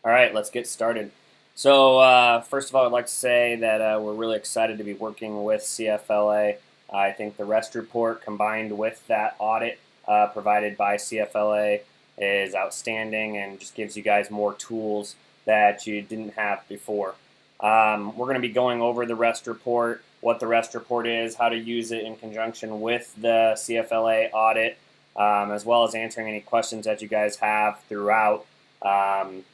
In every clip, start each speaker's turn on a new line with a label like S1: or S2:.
S1: All right, let's get started. So first of all, I'd like to say that we're really excited to be working with CFLA. I think the REST report combined with that audit provided by CFLA is outstanding and just gives you guys more tools that you didn't have before. We're going to be going over the REST report, what the REST report is, how to use it in conjunction with the CFLA audit, as well as answering any questions that you guys have throughout.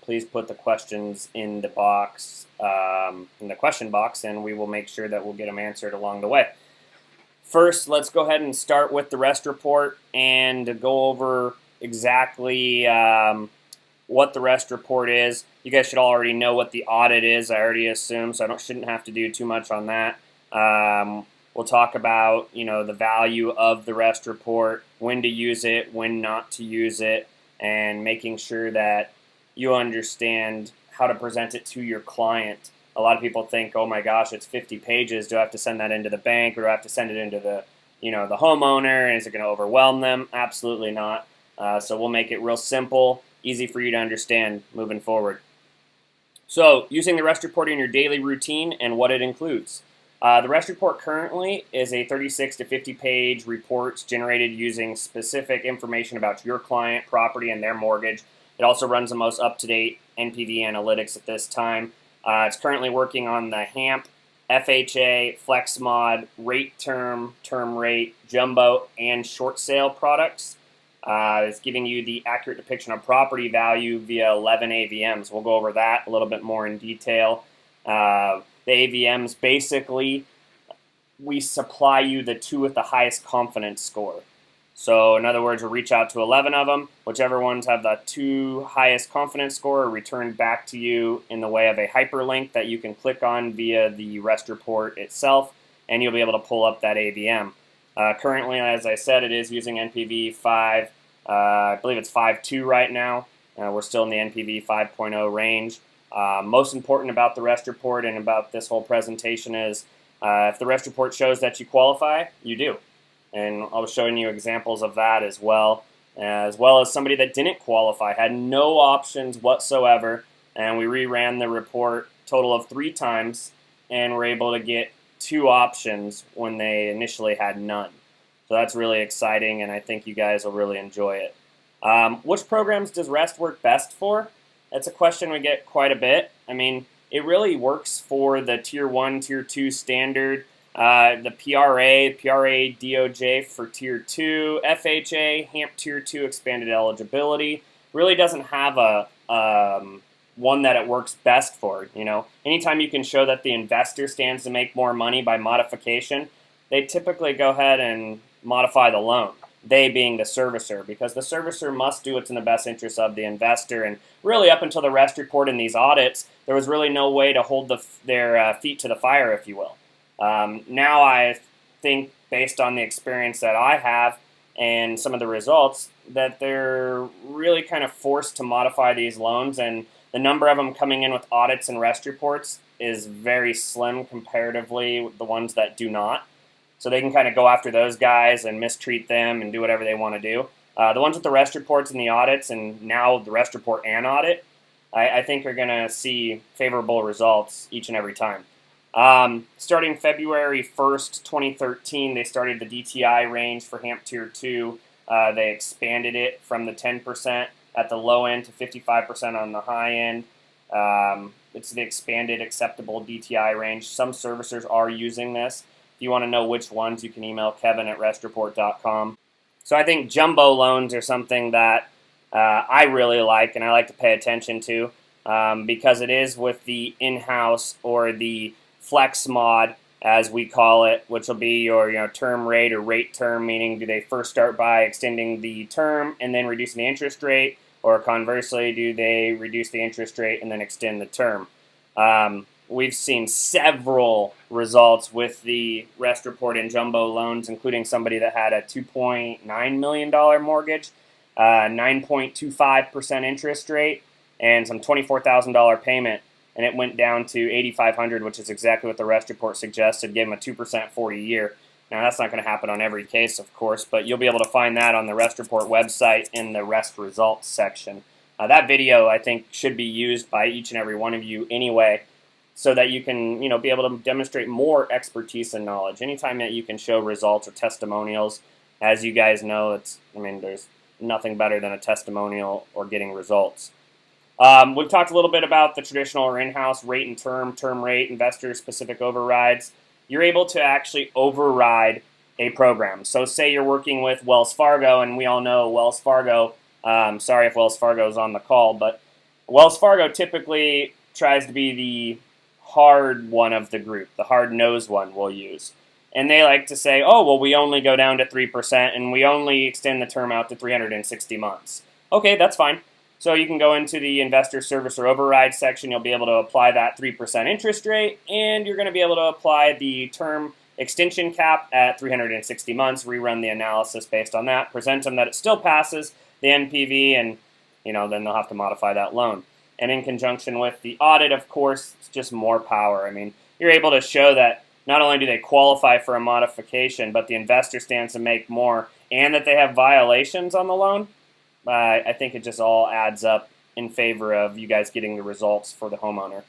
S1: Please put the questions in the box, in the question box, and we will make sure that we'll get them answered along the way. First, let's go ahead and start with the REST report and go over exactly what the REST report is. You guys should already know what the audit is, I already assume, so I shouldn't have to do too much on that. We'll talk about, the value of the REST report, when to use it, when not to use it, and making sure that you understand how to present it to your client. A lot of people think, oh my gosh, it's 50 pages. Do I have to send that into the bank, or do I have to send it into the, the homeowner? And is it going to overwhelm them? Absolutely not. So we'll make it real simple, easy for you to understand moving forward. So using the REST report in your daily routine and what it includes. The REST report currently is a 36 to 50 page report generated using specific information about your client, property, and their mortgage. It also runs the most up-to-date NPV analytics at this time. It's currently working on the HAMP, FHA, FlexMod, rate term, term rate, jumbo, and short sale products. It's giving you the accurate depiction of property value via 11 AVMs. We'll go over that a little bit more in detail. The AVMs, basically, we supply you the two with the highest confidence score. So in other words, we'll reach out to 11 of them. Whichever ones have the two highest confidence score are returned back to you in the way of a hyperlink that you can click on via the REST report itself, and you'll be able to pull up that AVM. Currently, as I said, it is using NPV 5. I believe it's 5.2 right now. We're still in the NPV 5.0 range. Most important about the REST report and about this whole presentation is if the REST report shows that you qualify, you do. And I was showing you examples of that as well as somebody that didn't qualify, had no options whatsoever, and we reran the report a total of 3 times and were able to get 2 options when they initially had none. So that's really exciting, and I think you guys will really enjoy it. Which programs does REST work best for? That's a question we get quite a bit. I mean, it really works for the Tier 1, Tier 2 standard, the PRA DOJ for Tier 2, FHA, HAMP Tier 2 expanded eligibility. Really doesn't have a one that it works best for. Anytime you can show that the investor stands to make more money by modification, they typically go ahead and modify the loan. They being the servicer, because the servicer must do what's in the best interest of the investor. And really, up until the REST report and these audits, there was really no way to hold their feet to the fire, if you will. Now I think, based on the experience that I have and some of the results, that they're really kind of forced to modify these loans, and the number of them coming in with audits and REST reports is very slim comparatively with the ones that do not. So they can kind of go after those guys and mistreat them and do whatever they want to do. The ones with the REST reports and the audits, and now the REST report and audit, I think are going to see favorable results each and every time. Starting February 1st, 2013, they started the DTI range for HAMP Tier 2. They expanded it from the 10% at the low end to 55% on the high end. It's the expanded acceptable DTI range. Some servicers are using this. If you want to know which ones, you can email kevin@restreport.com. So I think jumbo loans are something that I really like, and I like to pay attention to because it is with the in-house or the FlexMod, as we call it, which will be your term rate or rate term, meaning do they first start by extending the term and then reducing the interest rate, or conversely, do they reduce the interest rate and then extend the term? We've seen several results with the REST report in jumbo loans, including somebody that had a $2.9 million mortgage, 9.25% interest rate, and some $24,000 payment. And it went down to $8,500, which is exactly what the REST report suggested, gave them a 2% for a year. Now, that's not going to happen on every case, of course, but you'll be able to find that on the REST report website in the REST results section. That video, I think, should be used by each and every one of you anyway, so that you can, be able to demonstrate more expertise and knowledge. Anytime that you can show results or testimonials, as you guys know, there's nothing better than a testimonial or getting results. We've talked a little bit about the traditional or in-house rate and term rate, investor-specific overrides. You're able to actually override a program. So say you're working with Wells Fargo, and we all know Wells Fargo, sorry if Wells Fargo is on the call, but Wells Fargo typically tries to be the hard one of the group, the hard-nosed one we'll use. And they like to say, oh, well, we only go down to 3%, and we only extend the term out to 360 months. Okay, that's fine. So you can go into the investor service or override section. You'll be able to apply that 3% interest rate, and you're going to be able to apply the term extension cap at 360 months, rerun the analysis based on that, present them that it still passes the NPV, and then they'll have to modify that loan. And in conjunction with the audit, of course, it's just more power. You're able to show that not only do they qualify for a modification, but the investor stands to make more, and that they have violations on the loan. I think it just all adds up in favor of you guys getting the results for the homeowner,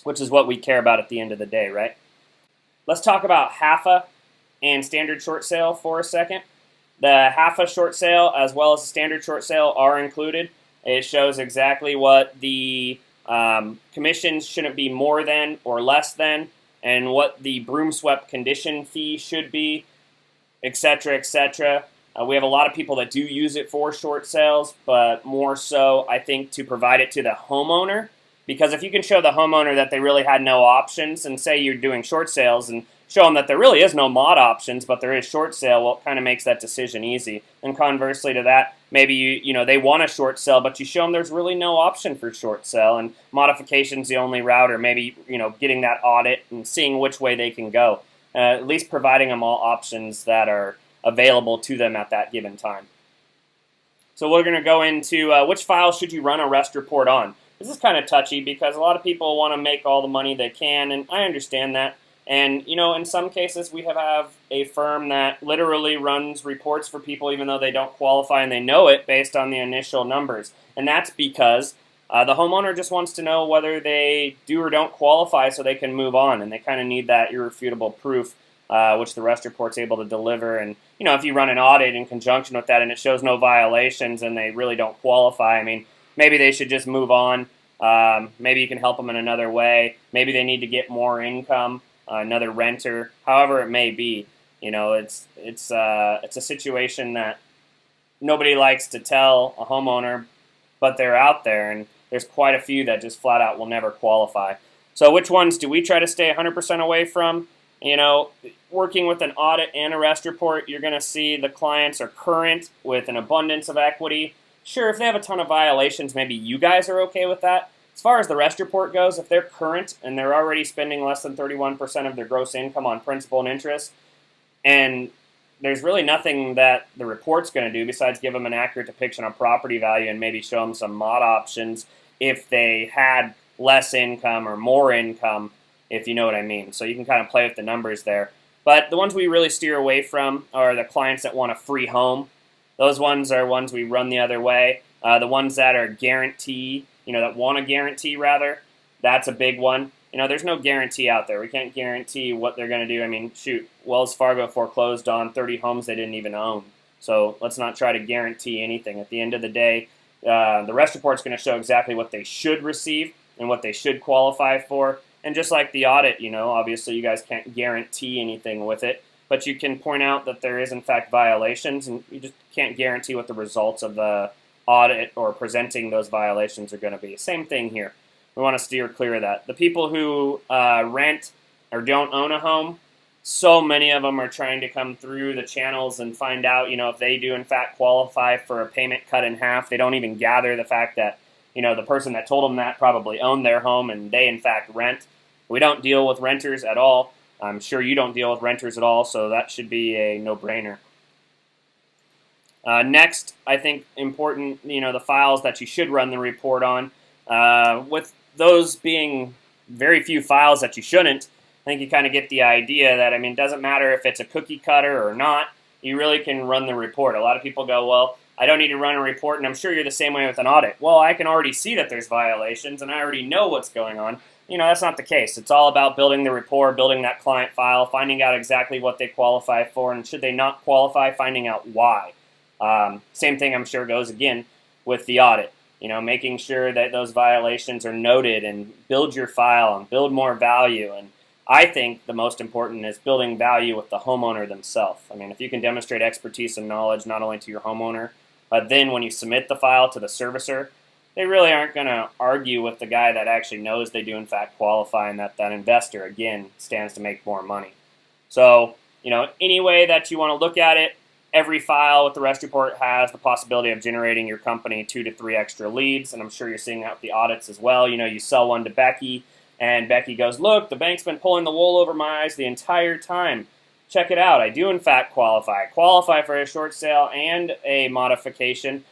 S1: which is what we care about at the end of the day, right? Let's talk about HAFA and standard short sale for a second. The HAFA short sale as well as the standard short sale are included. It shows exactly what the commissions shouldn't be more than or less than, and what the broom swept condition fee should be, etc., etc. We have a lot of people that do use it for short sales, but more so, I think, to provide it to the homeowner. Because if you can show the homeowner that they really had no options, and say you're doing short sales and show them that there really is no mod options, but there is short sale, well, it kind of makes that decision easy. And conversely to that, maybe they want a short sale, but you show them there's really no option for short sale, and modification's the only route, or maybe getting that audit and seeing which way they can go. At least providing them all options that are available to them at that given time. So we're going to go into which file should you run a rest report on. This is kind of touchy because a lot of people want to make all the money they can, and I understand that. And, in some cases we have a firm that literally runs reports for people even though they don't qualify, and they know it based on the initial numbers. And that's because the homeowner just wants to know whether they do or don't qualify so they can move on, and they kind of need that irrefutable proof, which the rest report's able to deliver. And, if you run an audit in conjunction with that and it shows no violations and they really don't qualify, maybe they should just move on. Maybe you can help them in another way. Maybe they need to get more income, another renter, however it may be. It's a situation that nobody likes to tell a homeowner, but they're out there, and there's quite a few that just flat out will never qualify. So which ones do we try to stay 100% away from? Working with an audit and a rest report, you're going to see the clients are current with an abundance of equity. Sure, if they have a ton of violations, maybe you guys are okay with that. As far as the rest report goes, if they're current and they're already spending less than 31% of their gross income on principal and interest, and there's really nothing that the report's going to do besides give them an accurate depiction of property value and maybe show them some mod options if they had less income or more income, if you know what I mean. So you can kind of play with the numbers there. But the ones we really steer away from are the clients that want a free home. Those ones are ones we run the other way. The ones that are guarantee, that want a guarantee rather, that's a big one. There's no guarantee out there. We can't guarantee what they're going to do. Shoot, Wells Fargo foreclosed on 30 homes they didn't even own. So let's not try to guarantee anything. At the end of the day, the rest report's going to show exactly what they should receive and what they should qualify for. And just like the audit, obviously you guys can't guarantee anything with it, but you can point out that there is in fact violations, and you just can't guarantee what the results of the audit or presenting those violations are going to be. Same thing here. We want to steer clear of that. The people who rent or don't own a home, so many of them are trying to come through the channels and find out, if they do in fact qualify for a payment cut in half. They don't even gather the fact that, the person that told them that probably owned their home and they in fact rent. We don't deal with renters at all. I'm sure you don't deal with renters at all, so that should be a no-brainer. Next, I think important, the files that you should run the report on. With those being very few files that you shouldn't, I think you kind of get the idea that, it doesn't matter if it's a cookie cutter or not, you really can run the report. A lot of people go, well, I don't need to run a report, and I'm sure you're the same way with an audit. Well, I can already see that there's violations, and I already know what's going on. That's not the case. It's all about building the rapport, building that client file, finding out exactly what they qualify for, and should they not qualify, finding out why. Same thing I'm sure goes again with the audit. Making sure that those violations are noted and build your file and build more value. And I think the most important is building value with the homeowner themselves. If you can demonstrate expertise and knowledge not only to your homeowner, but then when you submit the file to the servicer, they really aren't going to argue with the guy that actually knows they do in fact qualify and that investor, again, stands to make more money. So, any way that you want to look at it, every file with the rest report has the possibility of generating your company 2 to 3 extra leads, and I'm sure you're seeing that with the audits as well. You sell one to Becky, and Becky goes, look, the bank's been pulling the wool over my eyes the entire time. Check it out. I do, in fact, qualify. I qualify for a short sale and a modification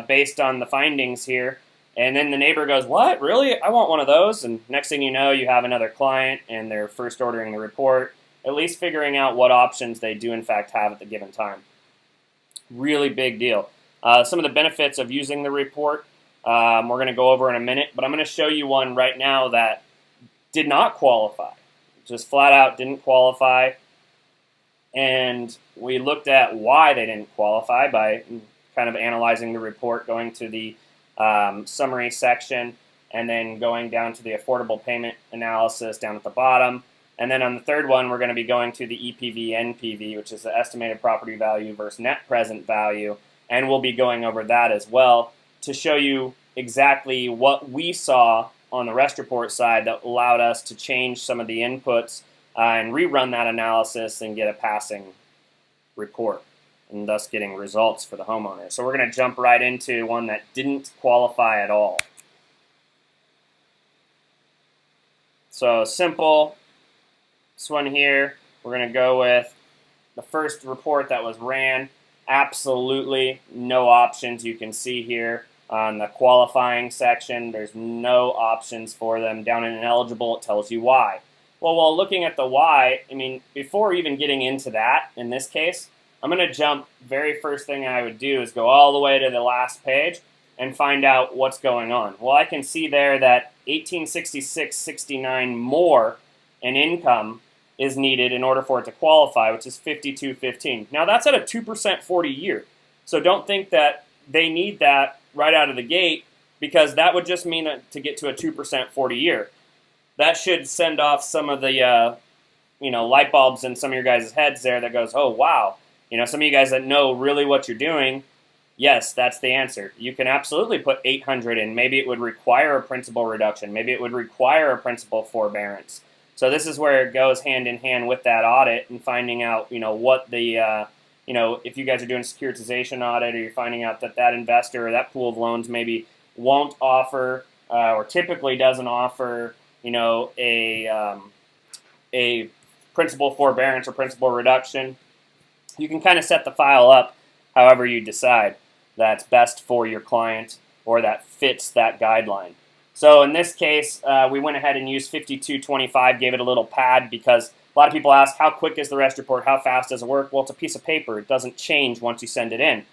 S1: based on the findings here. And then the neighbor goes, what? Really? I want one of those. And next thing you know, you have another client, and they're first ordering the report, at least figuring out what options they do, in fact, have at the given time. Really big deal. Some of the benefits of using the report we're going to go over in a minute, but I'm going to show you one right now that did not qualify. Just flat out didn't qualify. And we looked at why they didn't qualify by kind of analyzing the report, going to the summary section, and then going down to the affordable payment analysis down at the bottom. And then on the third one, we're going to be going to the EPV-NPV, which is the estimated property value versus net present value. And we'll be going over that as well to show you exactly what we saw on the rest report side that allowed us to change some of the inputs and rerun that analysis and get a passing report, and thus getting results for the homeowner. So we're going to jump right into one that didn't qualify at all. So simple. This one here, we're going to go with the first report that was ran. Absolutely no options. You can see here on the qualifying section, there's no options for them. Down in ineligible, it tells you why. Well, while looking at the why, before even getting into that, in this case, I'm going to jump, very first thing I would do is go all the way to the last page and find out what's going on. Well, I can see there that 1866.69 more in income is needed in order for it to qualify, which is 5215. Now that's at a 2% 40 year. So don't think that they need that right out of the gate, because that would just mean that to get to a 2% 40 year. That should send off some of the light bulbs in some of your guys' heads there that goes, oh wow, some of you guys that know really what you're doing, yes, that's the answer. You can absolutely put 800 in. Maybe it would require a principal reduction. Maybe it would require a principal forbearance. So this is where it goes hand in hand with that audit and finding out, what the, if you guys are doing a securitization audit, or you're finding out that that investor or that pool of loans maybe won't offer or typically doesn't offer, a principal forbearance or principal reduction. You can kind of set the file up however you decide that's best for your client or that fits that guideline. So in this case, we went ahead and used 5225, gave it a little pad, because a lot of people ask, how quick is the rest report? How fast does it work? Well, it's a piece of paper. It doesn't change once you send it in.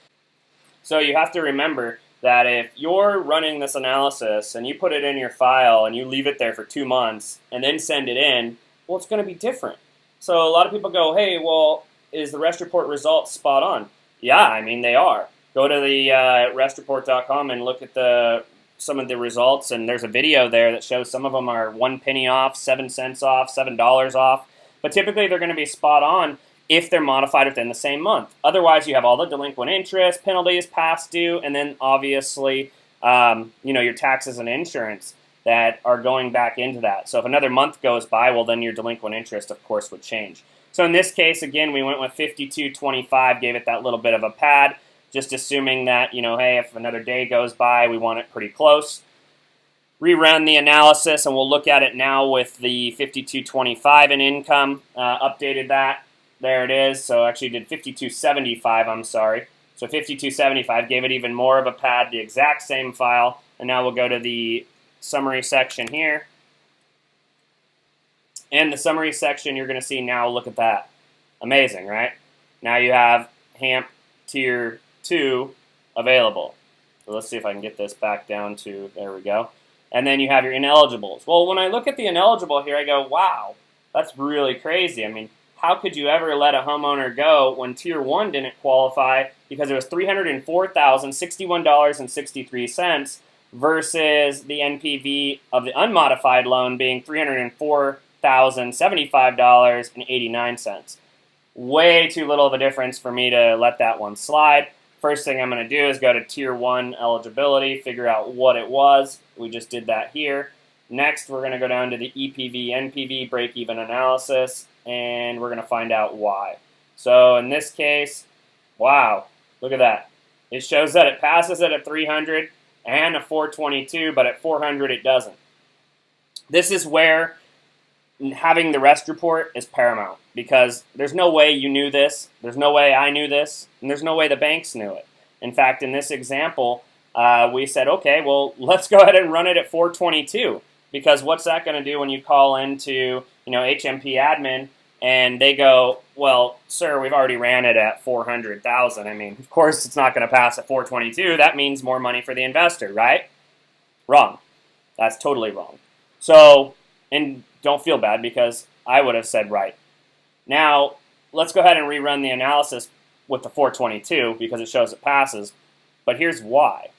S1: So you have to remember that if you're running this analysis and you put it in your file and you leave it there for 2 months and then send it in, well, it's going to be different. So a lot of people go, hey, well, is the rest report results spot on? Yeah, they are. Go to the restreport.com and look at some of the results, and there's a video there that shows some of them are 1 penny off, 7 cents off, $7 off. But typically they're going to be spot on if they're modified within the same month. Otherwise, you have all the delinquent interest, penalties, past due, and then obviously your taxes and insurance that are going back into that. So if another month goes by, well, then your delinquent interest, of course, would change. So in this case, again, we went with 5225, gave it that little bit of a pad, just assuming that, hey, if another day goes by, we want it pretty close. Rerun the analysis, and we'll look at it now with the 5225 in income. Updated that. There it is. So actually did 5275, I'm sorry. So 5275, gave it even more of a pad, the exact same file. And now we'll go to the summary section here. And the summary section, you're going to see now, look at that. Amazing, right? Now you have HAMP Tier 2 available. So let's see if I can get this back down to, there we go. And then you have your ineligibles. Well, when I look at the ineligible here, I go, wow, that's really crazy. I mean, how could you ever let a homeowner go when Tier 1 didn't qualify because it was $304,061.63 versus the NPV of the unmodified loan being $304,075.89. Way too little of a difference for me to let that one slide. First thing I'm going to do is go to Tier 1 eligibility, figure out what it was. We just did that here. Next, we're going to go down to the EPV, NPV break-even analysis, and we're going to find out why. So in this case, wow, look at that. It shows that it passes it at 300 and a 422, but at 400 it doesn't. This is where having the rest report is paramount, because there's no way you knew this, there's no way I knew this, and there's no way the banks knew it. In fact, in this example, we said, okay, well, let's go ahead and run it at 422, because what's that going to do when you call into HMP admin and they go, well, sir, we've already ran it at 400,000. I mean, of course it's not going to pass at 422. That means more money for the investor, right? Wrong. That's totally wrong. So, and don't feel bad because I would have said right. Now, let's go ahead and rerun the analysis with the 422 because it shows it passes. But here's why.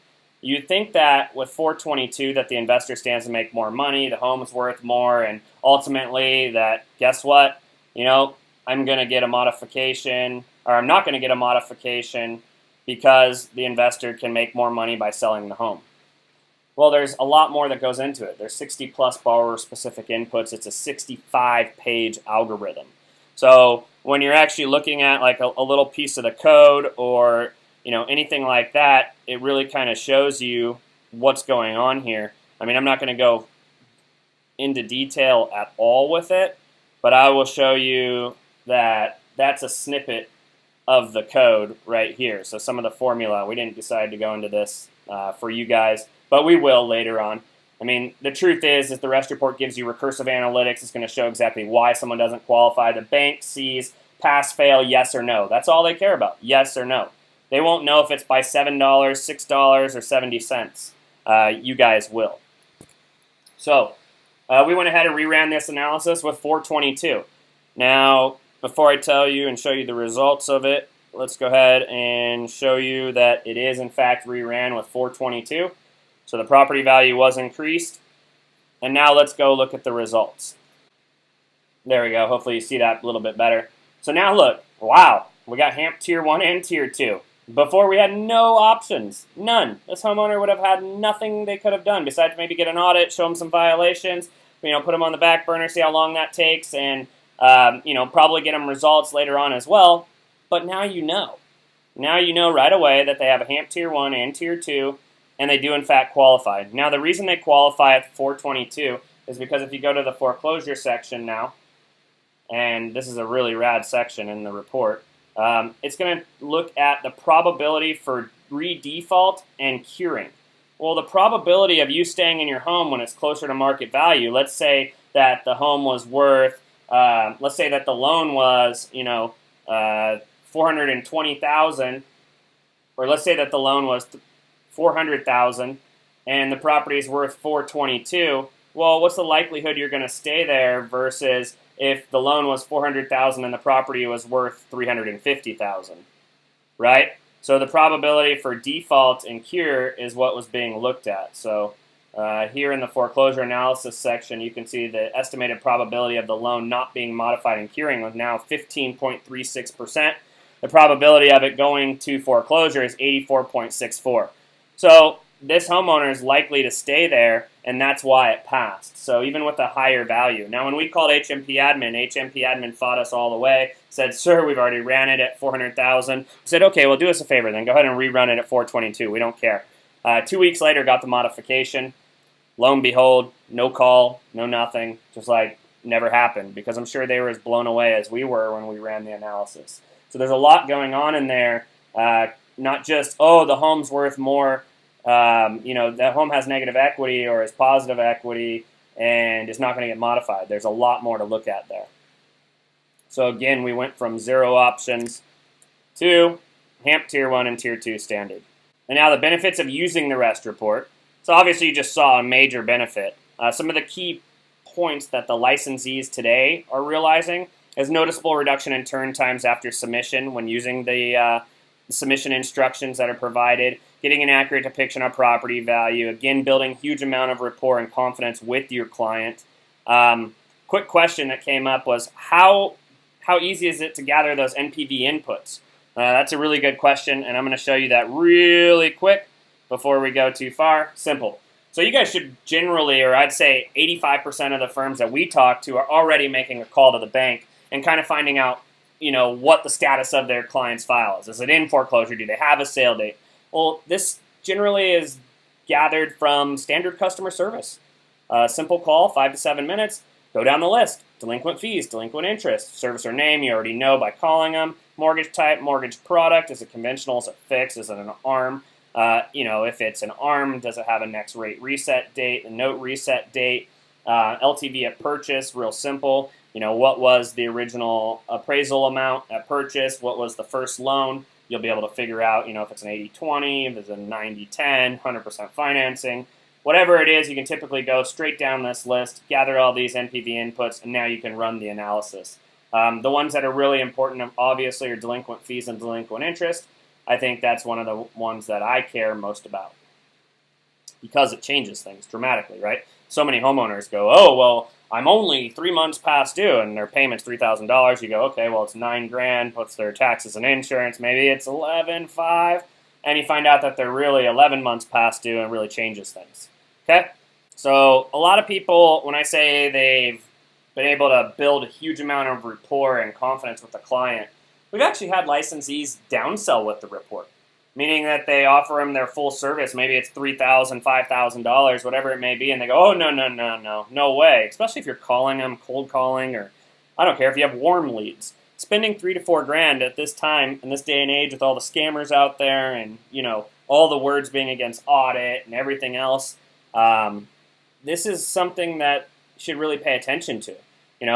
S1: You'd think that with 422 that the investor stands to make more money, the home's worth more, and ultimately that, guess what? I'm going to get a modification, or I'm not going to get a modification because the investor can make more money by selling the home. Well, there's a lot more that goes into it. There's 60 plus borrower-specific inputs. It's a 65-page algorithm. So when you're actually looking at like a little piece of the code or anything like that, it really kind of shows you what's going on here. I mean, I'm not going to go into detail at all with it, but I will show you that that's a snippet of the code right here. So some of the formula, we didn't decide to go into this for you guys, but we will later on. I mean, the truth is the rest report gives you recursive analytics. It's going to show exactly why someone doesn't qualify. The bank sees pass, fail, yes or no. That's all they care about, yes or no. They won't know if it's by $7, $6, or 70 cents. You guys will. So we went ahead and reran this analysis with 422. Now, before I tell you and show you the results of it, let's go ahead and show you that it is in fact reran with 422. So the property value was increased. And now let's go look at the results. There we go. Hopefully you see that a little bit better. So now look, wow, we got HAMP Tier 1 and Tier 2. Before we had no options, none. This homeowner would have had nothing they could have done besides maybe get an audit, show them some violations, put them on the back burner, see how long that takes, and probably get them results later on as well. But now you know. Now you know right away that they have a HAMP Tier 1 and Tier 2, and they do in fact qualify. Now the reason they qualify at 422 is because if you go to the foreclosure section now, and this is a really rad section in the report, it's going to look at the probability for re-default and curing. Well, the probability of you staying in your home when it's closer to market value, let's say that the home was worth, let's say that the loan was, $420,000, or let's say that the loan was $400,000 and the property is worth $422. Well, what's the likelihood you're going to stay there versus if the loan was $400,000 and the property was worth $350,000, right? So the probability for default and cure is what was being looked at. So here in the foreclosure analysis section, you can see the estimated probability of the loan not being modified and curing was now 15.36%. The probability of it going to foreclosure is 84.64. So this homeowner is likely to stay there, and that's why it passed. So even with a higher value. Now, when we called HMP admin fought us all the way, said, sir, we've already ran it at $400,000. Said, okay, well, do us a favor then. Go ahead and rerun it at 422. We don't care. 2 weeks later, got the modification. Lo and behold, no call, no nothing, just like never happened, because I'm sure they were as blown away as we were when we ran the analysis. So there's a lot going on in there, not just, oh, the home's worth more, the home has negative equity or is positive equity and is not going to get modified. There's a lot more to look at there. So again, we went from 0 options to HAMP Tier 1 and Tier 2 standard. And now the benefits of using the REST report. So obviously you just saw a major benefit. Some of the key points that the licensees today are realizing is noticeable reduction in turn times after submission when using the submission instructions that are provided, getting an accurate depiction of property value, again, building huge amount of rapport and confidence with your client. Quick question that came up was how easy is it to gather those NPV inputs? That's a really good question, and I'm going to show you that really quick before we go too far. Simple. So you guys should generally, or I'd say 85% of the firms that we talk to are already making a call to the bank and kind of finding out, what the status of their client's file is. Is it in foreclosure? Do they have a sale date? Well, this generally is gathered from standard customer service. Simple call, 5 to 7 minutes. Go down the list. Delinquent fees, delinquent interest, servicer name, you already know by calling them. Mortgage type, mortgage product, is it conventional, is it fixed, is it an ARM? If it's an ARM, does it have a next rate reset date, a note reset date, LTV at purchase, real simple. What was the original appraisal amount at purchase? What was the first loan? You'll be able to figure out, if it's an 80-20, if it's a 90-10, 100% financing. Whatever it is, you can typically go straight down this list, gather all these NPV inputs, and now you can run the analysis. The ones that are really important, obviously, are delinquent fees and delinquent interest. I think that's one of the ones that I care most about because it changes things dramatically, right? So many homeowners go, oh, well, I'm only 3 months past due, and their payment's $3,000. You go, okay, well, it's $9,000. What's their taxes and insurance? Maybe it's $11,500, and you find out that they're really 11 months past due, and it really changes things. Okay, so a lot of people, when I say they've been able to build a huge amount of rapport and confidence with the client, we've actually had licensees downsell with the report, meaning that they offer them their full service. Maybe it's $3,000, $5,000, whatever it may be, and they go, oh, no way. Especially if you're calling them, cold calling, or I don't care if you have warm leads. Spending $3,000 to $4,000 at this time, in this day and age, with all the scammers out there, and all the words being against audit and everything else, this is something that you should really pay attention to.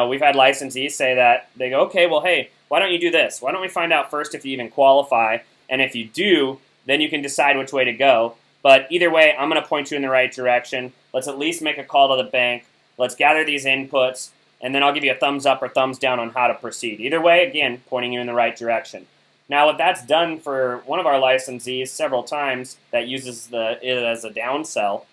S1: We've had licensees say that they go, okay, well, hey, why don't you do this? Why don't we find out first if you even qualify? And if you do, then you can decide which way to go. But either way, I'm going to point you in the right direction. Let's at least make a call to the bank. Let's gather these inputs, and then I'll give you a thumbs up or thumbs down on how to proceed. Either way, again, pointing you in the right direction. Now, what that's done for one of our licensees several times that uses it as a downsell,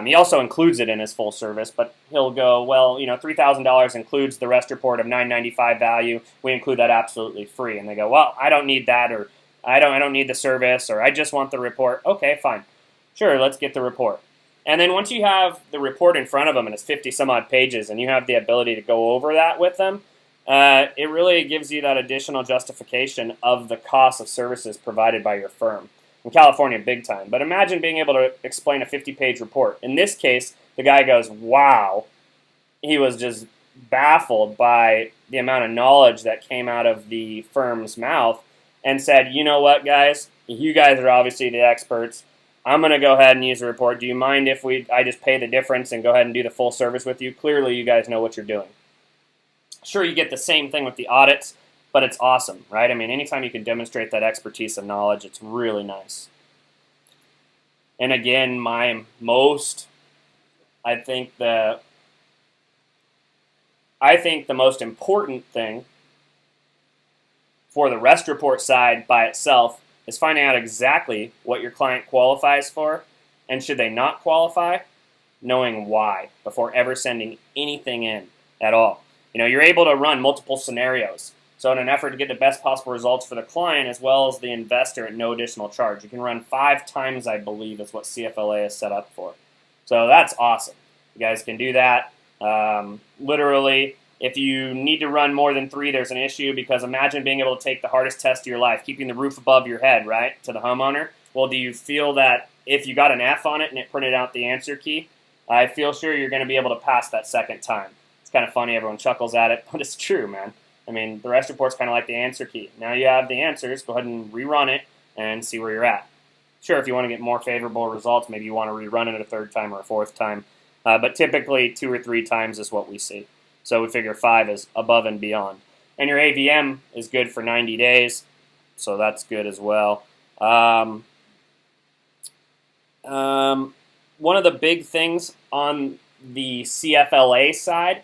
S1: he also includes it in his full service, but he'll go, well, $3,000 includes the REST report of $995 value. We include that absolutely free. And they go, well, I don't need that, or I don't need the service, or I just want the report. Okay, fine. Sure, let's get the report. And then once you have the report in front of them, and it's 50 some odd pages, and you have the ability to go over that with them, it really gives you that additional justification of the cost of services provided by your firm. In California, big time. But imagine being able to explain a 50-page report. In this case, the guy goes, wow. He was just baffled by the amount of knowledge that came out of the firm's mouth and said, you know what, guys? You guys are obviously the experts. I'm going to go ahead and use the report. Do you mind if I just pay the difference and go ahead and do the full service with you? Clearly, you guys know what you're doing. Sure, you get the same thing with the audits, but it's awesome, right? I mean, anytime you can demonstrate that expertise and knowledge, it's really nice. And again, I think the most important thing for the REST report side by itself is finding out exactly what your client qualifies for, and should they not qualify, knowing why before ever sending anything in at all. You're able to run multiple scenarios. So in an effort to get the best possible results for the client as well as the investor at no additional charge, you can run 5 times, I believe, is what CFLA is set up for. So that's awesome. You guys can do that. Literally, if you need to run more than 3, there's an issue, because imagine being able to take the hardest test of your life, keeping the roof above your head, right, to the homeowner. Well, do you feel that if you got an F on it and it printed out the answer key, I feel sure you're going to be able to pass that second time. It's kind of funny, everyone chuckles at it, but it's true, man. I mean, the REST report's kind of like the answer key. Now you have the answers, go ahead and rerun it and see where you're at. Sure, if you want to get more favorable results, maybe you want to rerun it a 3rd time or a 4th time. But typically 2 or 3 times is what we see. So we figure 5 is above and beyond. And your AVM is good for 90 days, so that's good as well. One of the big things on the CFLA side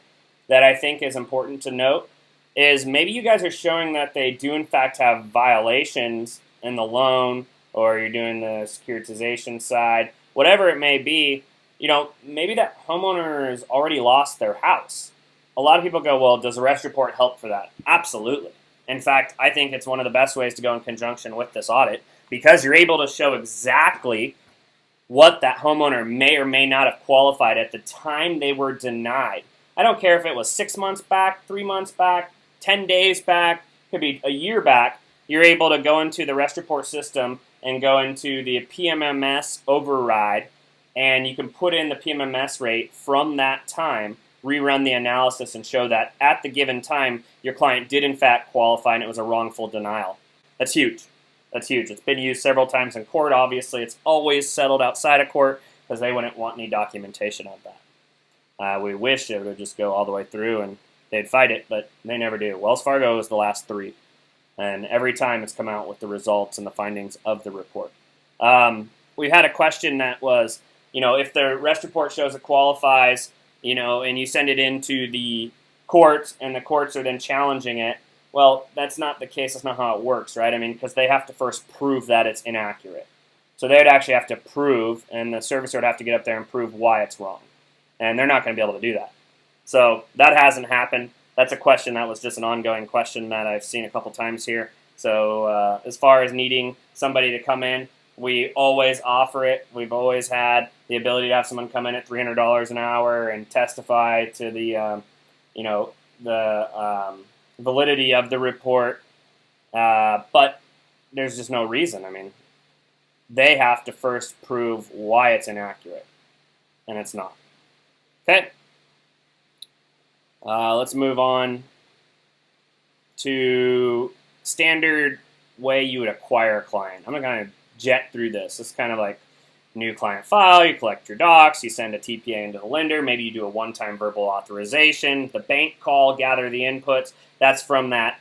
S1: that I think is important to note is maybe you guys are showing that they do in fact have violations in the loan, or you're doing the securitization side, whatever it may be. Maybe that homeowner has already lost their house. A lot of people go, well, does a rest report help for that? Absolutely. In fact, I think it's one of the best ways to go in conjunction with this audit, because you're able to show exactly what that homeowner may or may not have qualified at the time they were denied. I don't care if it was 6 months back, 3 months back, 10 days back, could be a year back. You're able to go into the rest report system and go into the PMMS override, and you can put in the PMMS rate from that time, rerun the analysis, and show that at the given time your client did in fact qualify and it was a wrongful denial. That's huge. That's huge. It's been used several times in court. Obviously, it's always settled outside of court because they wouldn't want any documentation of that. We wish it would just go all the way through and they'd fight it, but they never do. Wells Fargo was the last 3, and every time it's come out with the results and the findings of the report. We had a question that was, if the rest report shows it qualifies, and you send it into the courts and the courts are then challenging it. Well, that's not the case. That's not how it works, right? Because they have to first prove that it's inaccurate. So they would actually have to prove, and the servicer would have to get up there and prove why it's wrong. And they're not going to be able to do that. So that hasn't happened. That's a question that was just an ongoing question that I've seen a couple times here. So as far as needing somebody to come in, we always offer it. We've always had the ability to have someone come in at $300 an hour and testify to the, validity of the report, but there's just no reason. They have to first prove why it's inaccurate, and it's not. Okay, let's move on to standard way you would acquire a client. I'm going to jet through this. It's kind of like new client file, you collect your docs, you send a TPA into the lender, maybe you do a one-time verbal authorization, the bank call, gather the inputs. That's from that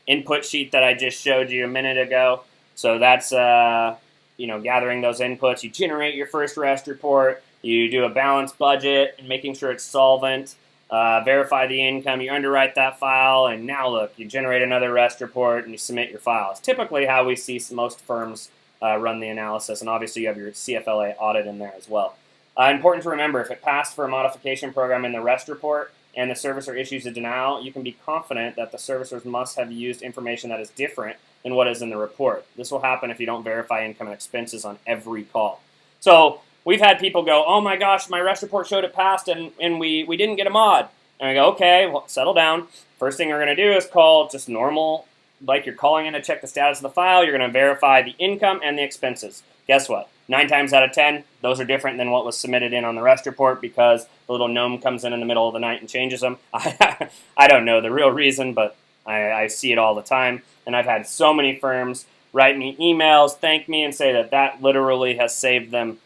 S1: input sheet that I just showed you a minute ago. So that's, gathering those inputs. You generate your first rest report, you do a balanced budget and making sure it's solvent, verify the income, you underwrite that file, and now look, you generate another rest report and you submit your file. It's typically how we see most firms run the analysis, and obviously you have your CFLA audit in there as well. Important to remember, if it passed for a modification program in the rest report and the servicer issues a denial, you can be confident that the servicers must have used information that is different than what is in the report. This will happen if you don't verify income and expenses on every call. So we've had people go, oh my gosh, my rest report showed it passed and we didn't get a mod. And I go, okay, well, settle down. First thing we're going to do is call just normal, like you're calling in to check the status of the file. You're going to verify the income and the expenses. Guess what? 9 times out of 10, those are different than what was submitted in on the rest report because the little gnome comes in the middle of the night and changes them. I don't know the real reason, but I see it all the time. And I've had so many firms write me emails, thank me, and say that literally has saved them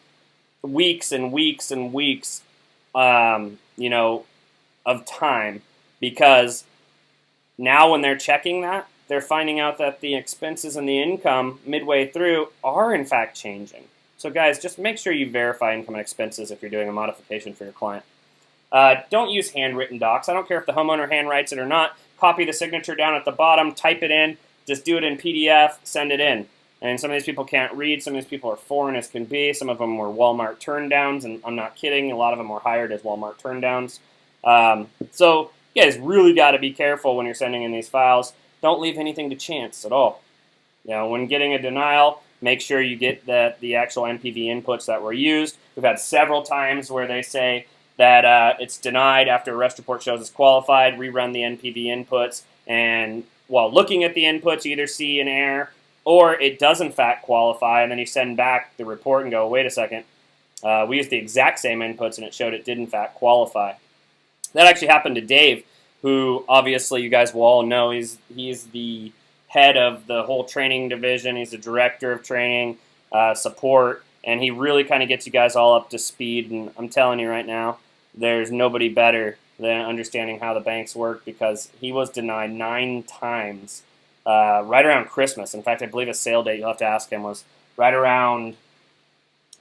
S1: weeks and weeks and weeks, of time, because now when they're checking that, they're finding out that the expenses and the income midway through are in fact changing. So guys, just make sure you verify income and expenses if you're doing a modification for your client. Don't use handwritten docs. I don't care if the homeowner handwrites it or not. Copy the signature down at the bottom, type it in, just do it in PDF, send it in. And some of these people can't read. Some of these people are foreign as can be. Some of them were Walmart turndowns, and I'm not kidding. A lot of them were hired as Walmart turndowns. So you guys really got to be careful when you're sending in these files. Don't leave anything to chance at all. When getting a denial, make sure you get the actual NPV inputs that were used. We've had several times where they say that it's denied after a rest report shows it's qualified, rerun the NPV inputs, and while looking at the inputs, you either see an error or it does in fact qualify, and then you send back the report and go, wait a second, we used the exact same inputs and it showed it did in fact qualify. That actually happened to Dave, who obviously you guys will all know he's the head of the whole training division. He's the director of training, support, and he really kind of gets you guys all up to speed. And I'm telling you right now, there's nobody better than understanding how the banks work, because he was denied 9 times right around Christmas. In fact, I believe his sale date, you'll have to ask him, was right around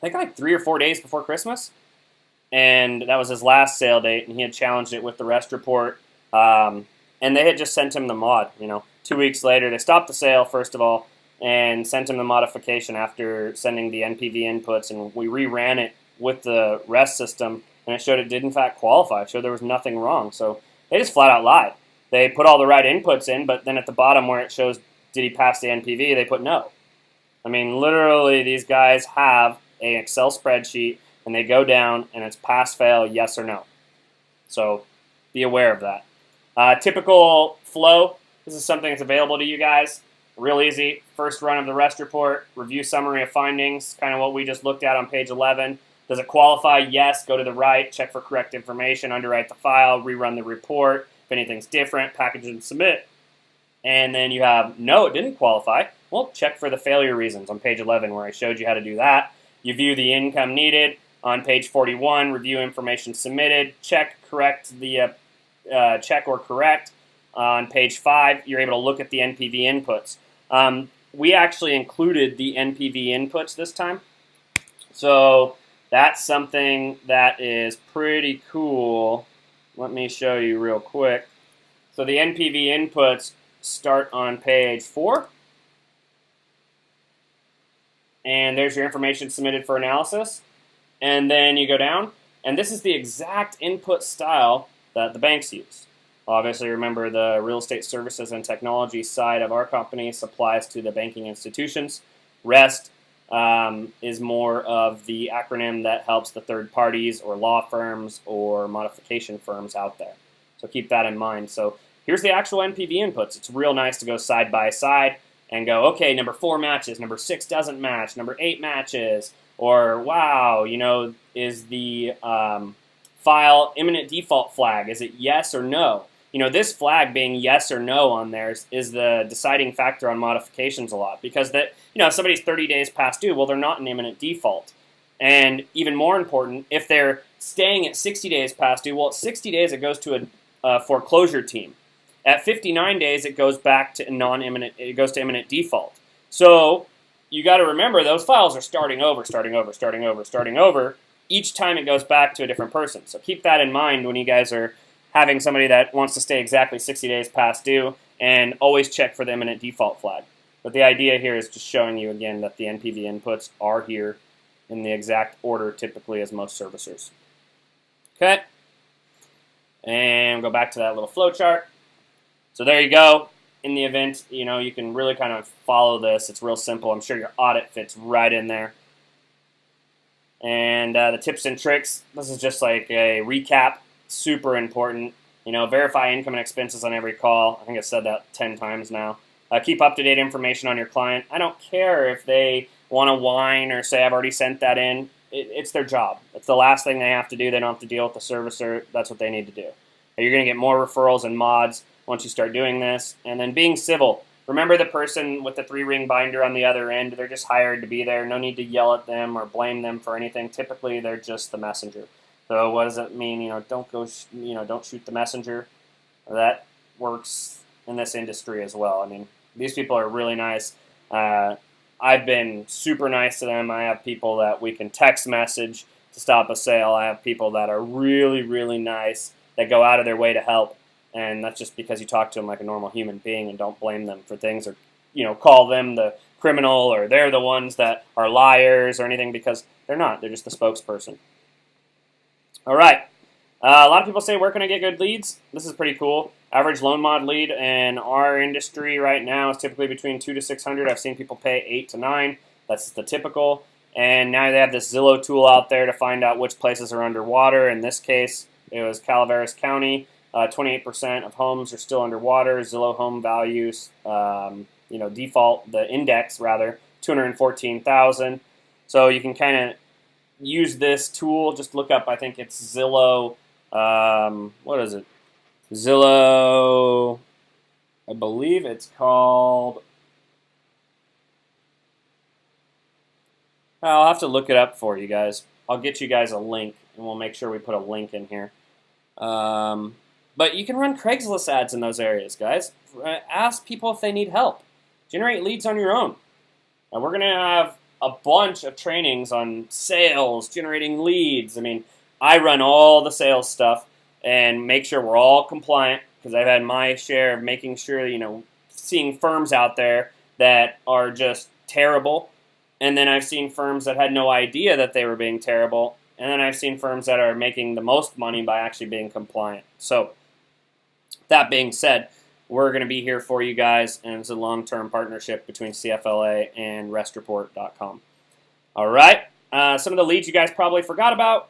S1: think like 3 or 4 days before Christmas, and that was his last sale date, and he had challenged it with the rest report, and they had just sent him the mod. 2 weeks later, they stopped the sale first of all, and sent him the modification after sending the NPV inputs, and we reran it with the rest system, and it showed it did in fact qualify. It showed there was nothing wrong. So they just flat out lied. They put all the right inputs in, but then at the bottom where it shows did he pass the NPV, they put no. I mean, literally, these guys have an Excel spreadsheet, and they go down, and it's pass, fail, yes or no. So be aware of that. Typical flow. This is something that's available to you guys. Real easy. First run of the rest report, review summary of findings, kind of what we just looked at on page 11. Does it qualify? Yes. Go to the right, check for correct information, underwrite the file, rerun the report. If anything's different, package and submit. And then you have, no, it didn't qualify. Well, check for the failure reasons on page 11 where I showed you how to do that. You view the income needed. On page 41, review information submitted. Check or correct. On page 5, you're able to look at the NPV inputs. We actually included the NPV inputs this time. So that's something that is pretty cool. Let me show you real quick. So the NPV inputs start on page 4. And there's your information submitted for analysis. And then you go down, and this is the exact input style that the banks use. Obviously, remember the real estate services and technology side of our company supplies to the banking institutions. REST is more of the acronym that helps the third parties or law firms or modification firms out there. So keep that in mind. So here's the actual NPV inputs. It's real nice to go side by side and go, okay, number 4 matches, number 6 doesn't match, number 8 matches, or wow, is the file imminent default flag? Is it yes or no? This flag being yes or no on there is the deciding factor on modifications a lot, because if somebody's 30 days past due, well, they're not an imminent default. And even more important, if they're staying at 60 days past due, well, at 60 days it goes to a foreclosure team. At 59 days, it goes back to non-imminent. It goes to imminent default. So you got to remember those files are starting over each time it goes back to a different person. So keep that in mind when you guys are having somebody that wants to stay exactly 60 days past due, and always check for the imminent default flag. But the idea here is just showing you again that the NPV inputs are here in the exact order typically as most servicers. Okay, and go back to that little flow chart. So there you go. In the event, you can really kind of follow this. It's real simple. I'm sure your audit fits right in there. And the tips and tricks, this is just like a recap. Super important. Verify income and expenses on every call. I think I've said that 10 times now. Keep up-to-date information on your client. I don't care if they want to whine or say, I've already sent that in. It's their job. It's the last thing they have to do. They don't have to deal with the servicer. That's what they need to do. You're going to get more referrals and mods once you start doing this. And then being civil. Remember the person with the 3-ring binder on the other end. They're just hired to be there. No need to yell at them or blame them for anything. Typically, they're just the messenger. So what does it mean? Don't shoot the messenger. That works in this industry as well. I mean, these people are really nice. I've been super nice to them. I have people that we can text message to stop a sale. I have people that are really, really nice that go out of their way to help. And that's just because you talk to them like a normal human being and don't blame them for things or, call them the criminal or they're the ones that are liars or anything, because they're not. They're just the spokesperson. All right. A lot of people say, where can I get good leads? This is pretty cool. Average loan mod lead in our industry right now is typically between 200 to 600. I've seen people pay 8 to 9. That's the typical. And now they have this Zillow tool out there to find out which places are underwater. In this case, it was Calaveras County. 28% of homes are still underwater. Zillow home values, default, the index rather, 214,000. So you can kind of use this tool. Just look up, I think it's Zillow, what is it? Zillow, I believe it's called, I'll have to look it up for you guys. I'll get you guys a link, and we'll make sure we put a link in here. But you can run Craigslist ads in those areas, guys. Ask people if they need help. Generate leads on your own. Now we're going to have a bunch of trainings on sales, generating leads. I mean, I run all the sales stuff and make sure we're all compliant, because I've had my share of making sure, seeing firms out there that are just terrible. And then I've seen firms that had no idea that they were being terrible. And then I've seen firms that are making the most money by actually being compliant. So that being said, we're going to be here for you guys, and it's a long-term partnership between CFLA and RestReport.com. All right, some of the leads you guys probably forgot about.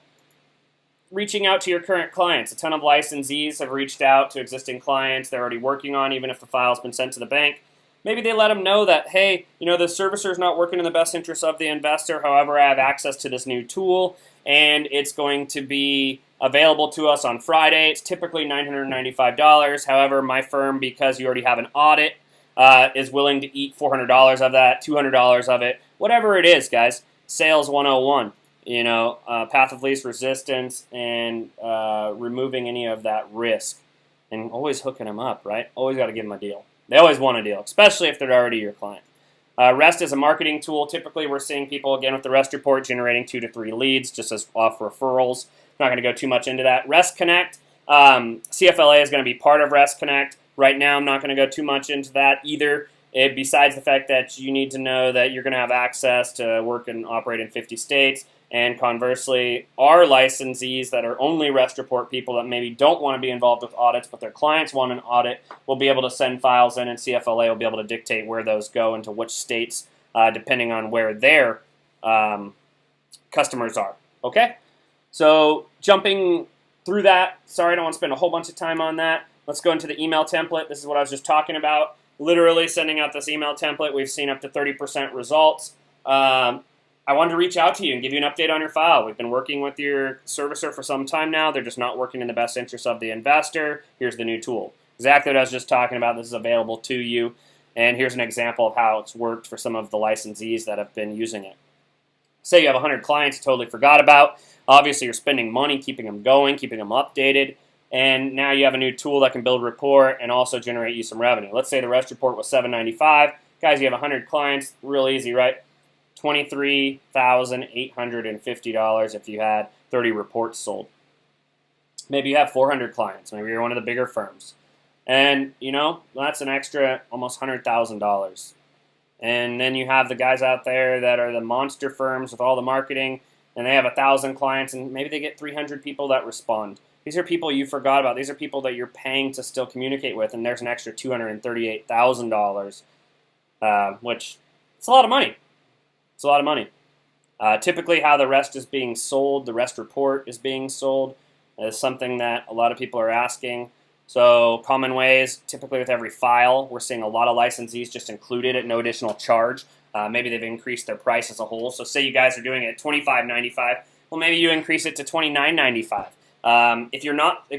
S1: Reaching out to your current clients. A ton of licensees have reached out to existing clients they're already working on, even if the file's been sent to the bank. Maybe they let them know that, hey, the servicer is not working in the best interest of the investor. However, I have access to this new tool, and it's going to be available to us on Friday. It's typically $995. However, my firm, because you already have an audit, is willing to eat $400 of that, $200 of it, whatever it is, guys. Sales 101. Path of least resistance, and removing any of that risk, and always hooking them up, right? Always got to give them a deal. They always want a deal, especially if they're already your client. Rest is a marketing tool. Typically, we're seeing people, again, with the Rest Report generating 2 to 3 leads just as off referrals. I'm not going to go too much into that. Rest Connect, CFLA is going to be part of Rest Connect. Right now, I'm not going to go too much into that either. Besides the fact that you need to know that you're going to have access to work and operate in 50 states. And conversely, our licensees that are only Rest Report people that maybe don't want to be involved with audits, but their clients want an audit, will be able to send files in, and CFLA will be able to dictate where those go into which states, depending on where their customers are. Okay? So jumping through that, sorry, I don't want to spend a whole bunch of time on that. Let's go into the email template. This is what I was just talking about. Literally sending out this email template, we've seen up to 30% results. I wanted to reach out to you and give you an update on your file. We've been working with your servicer for some time now. They're just not working in the best interest of the investor. Here's the new tool. Exactly what I was just talking about. This is available to you. And here's an example of how it's worked for some of the licensees that have been using it. Say you have 100 clients you totally forgot about. Obviously, you're spending money keeping them going, keeping them updated. And now you have a new tool that can build rapport and also generate you some revenue. Let's say the Rest Report was $795. Guys, you have 100 clients. Real easy, right? $23,850 if you had 30 reports sold. Maybe you have 400 clients. Maybe you're one of the bigger firms. And, that's an extra almost $100,000. And then you have the guys out there that are the monster firms with all the marketing, and they have 1,000 clients, and maybe they get 300 people that respond. These are people you forgot about. These are people that you're paying to still communicate with, and there's an extra $238,000, which it's a lot of money. It's a lot of money. Typically, how the Rest is being sold, the Rest Report is being sold, is something that a lot of people are asking. So common ways, typically with every file, we're seeing a lot of licensees just include it at no additional charge. Maybe they've increased their price as a whole. So say you guys are doing it at $25.95. Well, maybe you increase it to $29.95. If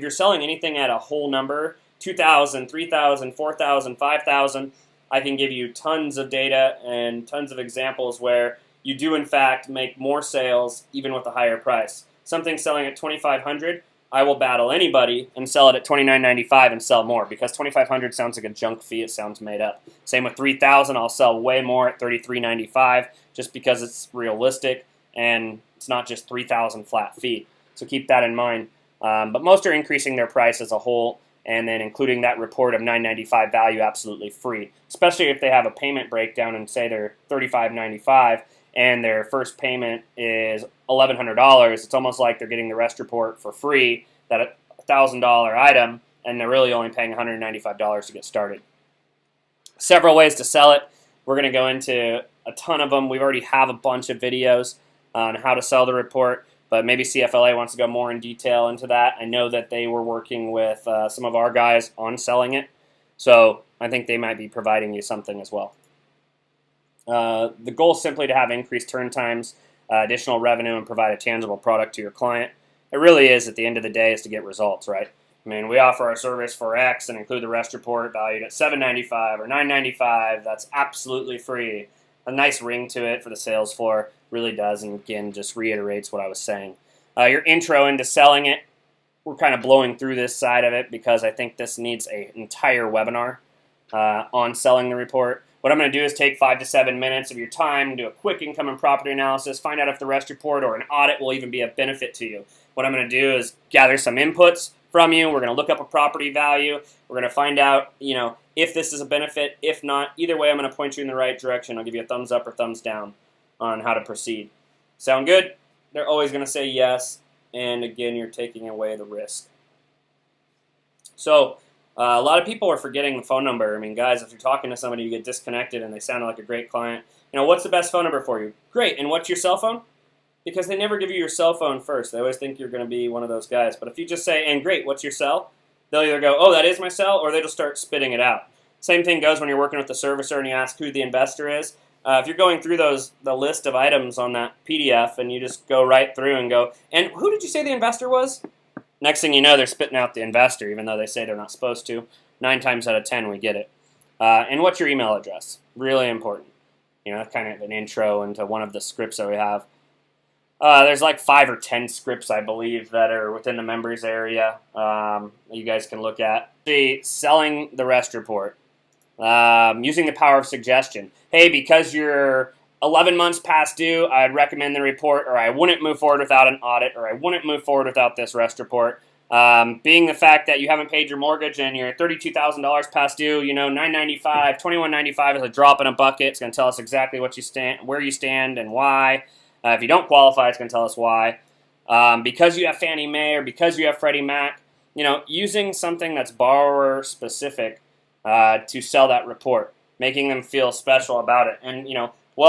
S1: you're selling anything at a whole number, 2,000, 3,000, 4,000, 5,000, I can give you tons of data and tons of examples where you do in fact make more sales even with a higher price. Something selling at $2,500, I will battle anybody and sell it at $29.95 and sell more, because $2,500 sounds like a junk fee. It sounds made up. Same with $3,000, I'll sell way more at $33.95 just because it's realistic and it's not just $3,000 flat fee. So keep that in mind. But most are increasing their price as a whole, and then including that report of $9.95 value absolutely free, especially if they have a payment breakdown and say they're $35.95 and their first payment is $1,100. It's almost like they're getting the Rest Report for free, that $1,000 item, and they're really only paying $195 to get started. Several ways to sell it. We're going to go into a ton of them. We already have a bunch of videos on how to sell the report, but maybe CFLA wants to go more in detail into that. I know that they were working with some of our guys on selling it, so I think they might be providing you something as well. The goal is simply to have increased turn times, additional revenue, and provide a tangible product to your client. It really is, at the end of the day, is to get results, right? I mean, we offer our service for X and include the Rest Report valued at $7.95 or $9.95. That's absolutely free. A nice ring to it for the sales floor. Really does, and again, just reiterates what I was saying. Your intro into selling it, we're kind of blowing through this side of it because I think this needs an entire webinar on selling the report. What I'm going to do is take 5 to 7 minutes of your time, do a quick income and property analysis, find out if the rest report or an audit will even be a benefit to you. What I'm going to do is gather some inputs from you. We're going to look up a property value. We're going to find out, if this is a benefit. If not, either way, I'm going to point you in the right direction. I'll give you a thumbs up or thumbs down on how to proceed. Sound good? They're always going to say yes. And again, you're taking away the risk. So a lot of people are forgetting the phone number. I mean, guys, if you're talking to somebody, you get disconnected and they sound like a great client. What's the best phone number for you? Great. And what's your cell phone? Because they never give you your cell phone first. They always think you're going to be one of those guys. But if you just say, and great, what's your cell? They'll either go, oh, that is my cell, or they'll just start spitting it out. Same thing goes when you're working with the servicer and you ask who the investor is. If you're going through the list of items on that PDF and you just go right through and go, and who did you say the investor was? Next thing you know, they're spitting out the investor, even though they say they're not supposed to. 9 times out of 10, we get it. And what's your email address? Really important. That's kind of an intro into one of the scripts that we have. There's like 5 or 10 scripts, I believe, that are within the members area you guys can look at. Selling the rest report. Using the power of suggestion. Hey, because you're 11 months past due, I'd recommend the report, or I wouldn't move forward without an audit, or I wouldn't move forward without this rest report. Being the fact that you haven't paid your mortgage and you're $32,000 past due, $995, $2195 is a drop in a bucket. It's going to tell us exactly where you stand and why. If you don't qualify, it's going to tell us why. Because you have Fannie Mae or because you have Freddie Mac, using something that's borrower specific to sell that report, making them feel special about it. And,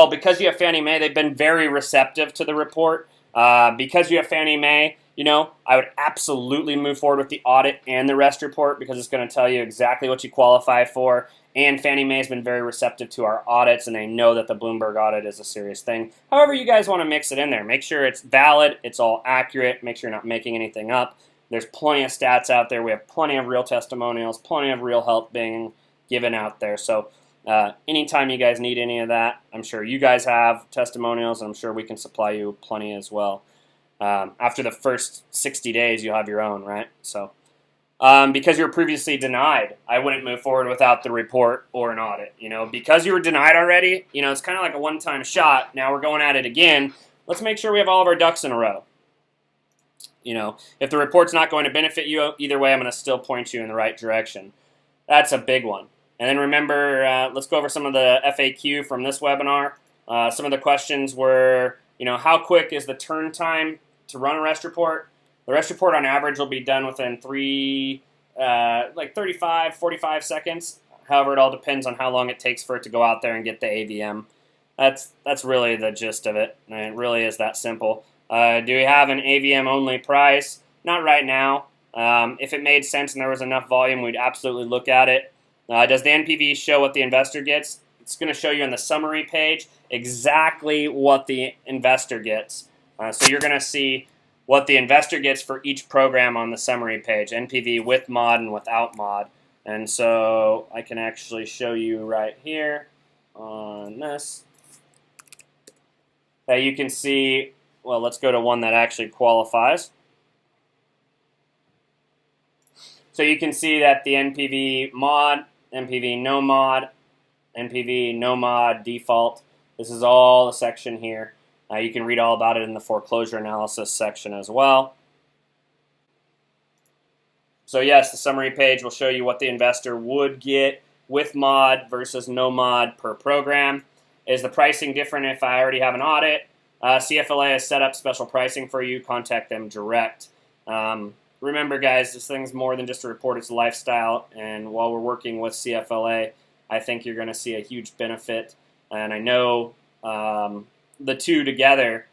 S1: because you have Fannie Mae, they've been very receptive to the report. Because you have Fannie Mae, I would absolutely move forward with the audit and the rest report because it's going to tell you exactly what you qualify for. And Fannie Mae has been very receptive to our audits, and they know that the Bloomberg audit is a serious thing. However, you guys want to mix it in there. Make sure it's valid, it's all accurate, make sure you're not making anything up. There's plenty of stats out there. We have plenty of real testimonials, plenty of real help being given out there. So anytime you guys need any of that, I'm sure you guys have testimonials, and I'm sure we can supply you plenty as well. After the first 60 days, you'll have your own, right? So, because you were previously denied, I wouldn't move forward without the report or an audit. Because you were denied already, it's kind of like a one-time shot. Now we're going at it again. Let's make sure we have all of our ducks in a row. If the report's not going to benefit you, either way, I'm going to still point you in the right direction. That's a big one. And then remember, let's go over some of the FAQ from this webinar. Some of the questions were, how quick is the turn time to run a rest report? The rest report on average will be done within 35, 45 seconds. However, it all depends on how long it takes for it to go out there and get the AVM. That's really the gist of it. And it really is that simple. Do we have an AVM only price? Not right now. If it made sense and there was enough volume, we'd absolutely look at it. Does the NPV show what the investor gets? It's going to show you on the summary page exactly what the investor gets. So you're going to see what the investor gets for each program on the summary page, NPV with mod and without mod. And so I can actually show you right here on this. You can see, well, let's go to one that actually qualifies. So you can see that the NPV mod, NPV no mod, NPV no mod, default. This is all the section here. You can read all about it in the foreclosure analysis section as well. So yes, the summary page will show you what the investor would get with mod versus no mod per program. Is the pricing different if I already have an audit? CFLA has set up special pricing for you. Contact them direct. Remember, guys, this thing's more than just a report. It's a lifestyle. And while we're working with CFLA, I think you're going to see a huge benefit. And I know the two together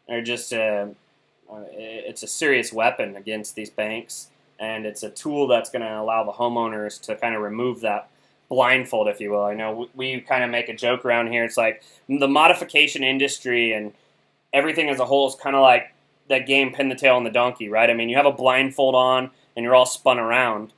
S1: are just it's a serious weapon against these banks, and it's a tool that's going to allow the homeowners to kind of remove that blindfold, if you will. I know we kind of make a joke around here. It's like the modification industry and everything as a whole is kind of like that game Pin the Tail on the Donkey, right? I mean, you have a blindfold on and you're all spun around.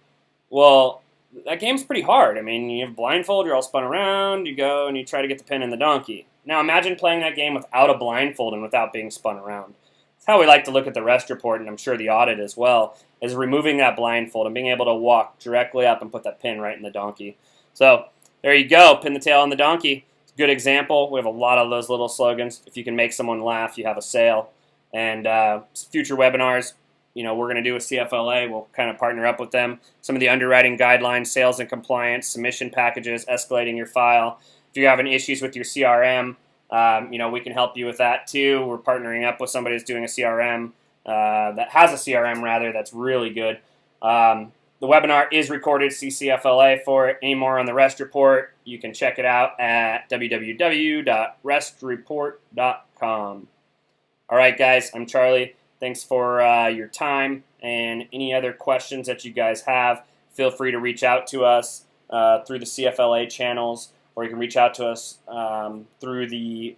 S1: Well, that game's pretty hard. I mean, you have a blindfold, you're all spun around, you go and you try to get the pin in the donkey. Now imagine playing that game without a blindfold and without being spun around. That's how we like to look at the rest report, and I'm sure the audit as well, is removing that blindfold and being able to walk directly up and put that pin right in the donkey. So There you go. Pin the tail on the donkey. It's a good example. We have a lot of those little slogans. If you can make someone laugh, you have a sale. And future webinars, we're going to do with CFLA. We'll kind of partner up with them. Some of the underwriting guidelines, sales and compliance, submission packages, escalating your file. If you're having issues with your CRM, we can help you with that too. We're partnering up with somebody that's doing a CRM, that has a CRM rather, that's really good. The webinar is recorded. See CFLA for it. Any more on the REST report, you can check it out at www.restreport.com. All right, guys, I'm Charlie. Thanks for your time, and any other questions that you guys have, feel free to reach out to us through the CFLA channels, or you can reach out to us through the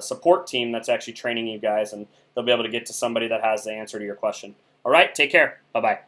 S1: support team that's actually training you guys, and they'll be able to get to somebody that has the answer to your question. All right, take care. Bye-bye.